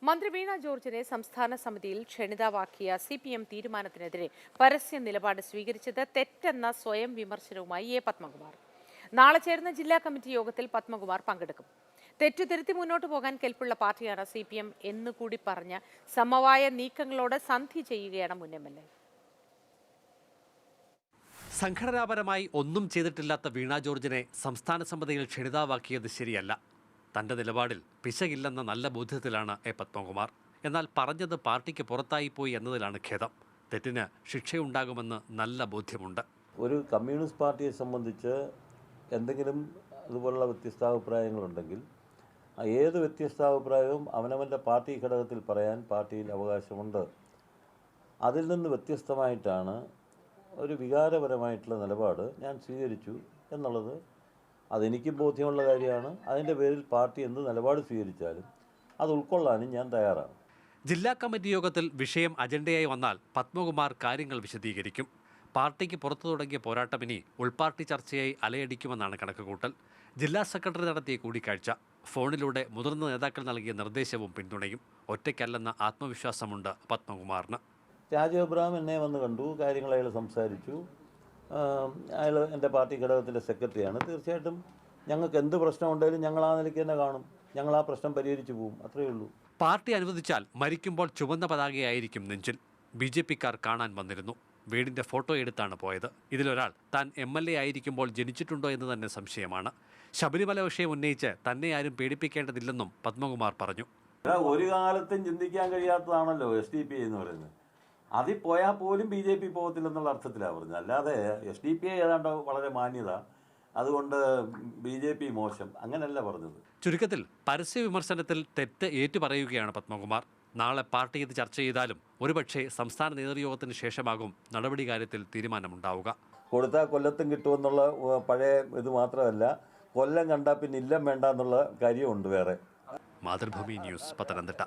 മന്ത്രി വീണ ജോർജിനെ സംസ്ഥാന സമിതിയിൽ ക്ഷണിതാവാക്കിയ CPM തീരുമാനത്തിനെതിരെ പരസ്യ നിലപാട് സ്വീകരിച്ചത് തെറ്റെന്ന സ്വയം വിമർശനവുമായി എ പത്മകുമാർ. നാളെ ചേരുന്ന ജില്ലാ കമ്മിറ്റി യോഗത്തിൽ പത്മകുമാർ പങ്കെടുക്കും. തെറ്റുതിരുത്തി മുന്നോട്ട് പോകാൻ കെൽപ്പുള്ള പാർട്ടിയാണ് CPM എന്നുകൂടി പറഞ്ഞ സമവായ നീക്കങ്ങളോട് സന്ധി ചെയ്യുകയാണ് മുൻ MLA. സംഘടനാപരമായി ഒന്നും ചെയ്തിട്ടില്ലാത്ത വീണ ജോർജിനെ സംസ്ഥാന സമിതിയിൽ ക്ഷണിതാവാക്കിയത് ശരിയല്ല. തന്റെ നിലപാടിൽ പിശകില്ലെന്ന നല്ല ബോധ്യത്തിലാണ് എ പത്മകുമാർ. എന്നാൽ പറഞ്ഞത് പാർട്ടിക്ക് പുറത്തായിപ്പോയി എന്നതിലാണ് ഖേദം. തെറ്റിന് ശിക്ഷയുണ്ടാകുമെന്ന് നല്ല ബോധ്യമുണ്ട്. ഒരു കമ്മ്യൂണിസ്റ്റ് പാർട്ടിയെ സംബന്ധിച്ച് എന്തെങ്കിലും അതുപോലുള്ള വ്യത്യസ്താഭിപ്രായങ്ങളുണ്ടെങ്കിൽ ഏത് വ്യത്യസ്താഭിപ്രായവും അവനവൻ്റെ പാർട്ടി ഘടകത്തിൽ പറയാൻ പാർട്ടിയിൽ അവകാശമുണ്ട്. അതിൽ നിന്ന് വ്യത്യസ്തമായിട്ടാണ് ഒരു വികാരപരമായിട്ടുള്ള നിലപാട് ഞാൻ സ്വീകരിച്ചു എന്നുള്ളത് അതെനിക്ക് ബോധ്യമുള്ള കാര്യമാണ്. അതിൻ്റെ പേരിൽ പാർട്ടി എന്ത് നിലപാട് സ്വീകരിച്ചാലും അത് ഉൾക്കൊള്ളാനും ഞാൻ തയ്യാറാണ്. ജില്ലാ കമ്മിറ്റി യോഗത്തിൽ വിഷയം അജണ്ടയായി വന്നാൽ പത്മകുമാർ കാര്യങ്ങൾ വിശദീകരിക്കും. പാർട്ടിക്ക് പുറത്തു തുടങ്ങിയ പോരാട്ടം ഇനി ഉൾപാർട്ടി ചർച്ചയായി അലയടിക്കുമെന്നാണ് കണക്കുകൂട്ടൽ. ജില്ലാ സെക്രട്ടറി നടത്തിയ കൂടിക്കാഴ്ച, ഫോണിലൂടെ മുതിർന്ന നേതാക്കൾ നൽകിയ നിർദ്ദേശവും പിന്തുണയും ഒറ്റയ്ക്കല്ലെന്ന ആത്മവിശ്വാസമുണ്ട് പത്മകുമാറിന്. രാജീവ് അബ്രഹാം എന്നെ വന്ന് കണ്ടു, കാര്യങ്ങൾ അയാൾ സംസാരിച്ചു. അയാൾ എൻ്റെ പാർട്ടി ഘടകത്തിൻ്റെ സെക്രട്ടറിയാണ്. തീർച്ചയായിട്ടും ഞങ്ങൾക്ക് എന്ത് പ്രശ്നമുണ്ടെങ്കിലും ഞങ്ങൾ ആ നിലയ്ക്ക് തന്നെ കാണും. ഞങ്ങൾ ആ പ്രശ്നം പരിഹരിച്ചു പോകും, അത്രയേ ഉള്ളൂ. പാർട്ടി അനുവദിച്ചാൽ മരിക്കുമ്പോൾ ചുവന്ന പതാകയായിരിക്കും നെഞ്ചിൽ. BJP-ക്കാർ കാണാൻ വന്നിരുന്നു. വീടിൻ്റെ ഫോട്ടോ എടുത്താണ് പോയത്. ഇതിലൊരാൾ താൻ MLA ആയിരിക്കുമ്പോൾ ജനിച്ചിട്ടുണ്ടോ എന്ന് തന്നെ സംശയമാണ്. ശബരിമല വിഷയം ഉന്നയിച്ച് തന്നെ ആരും പേടിപ്പിക്കേണ്ടതില്ലെന്നും പത്മകുമാർ പറഞ്ഞു. ഒരു കാലത്തും ചിന്തിക്കാൻ കഴിയാത്തതാണല്ലോ SDP എന്ന് പറയുന്നത്. അതിൽ പോയാൽ പോലും BJP പോകത്തില്ലെന്നുള്ള അർത്ഥത്തിലാണ് പറഞ്ഞത്. അല്ലാതെ SDP ഏതാണ്ട് വളരെ മാന്യത, അതുകൊണ്ട് BJP മോശം, അങ്ങനെയല്ല പറഞ്ഞത്. ചുരുക്കത്തിൽ പരസ്യ വിമർശനത്തിൽ തെറ്റ് ഏറ്റുപറയുകയാണ് പത്മകുമാർ. നാളെ പാർട്ടി ഇത് ചർച്ച ചെയ്താലും ഒരുപക്ഷെ സംസ്ഥാന നേതൃയോഗത്തിന് ശേഷമാകും നടപടി കാര്യത്തിൽ തീരുമാനമുണ്ടാവുക. കൊടുത്താൽ കൊല്ലത്തും കിട്ടുമെന്നുള്ള പഴയ ഇത് മാത്രമല്ല, കൊല്ലം കണ്ടാൽ പിന്നെ ഇല്ലം വേണ്ട എന്നുള്ള കാര്യമുണ്ട് വേറെ. മാതൃഭൂമി ന്യൂസ്, പത്തനംതിട്ട.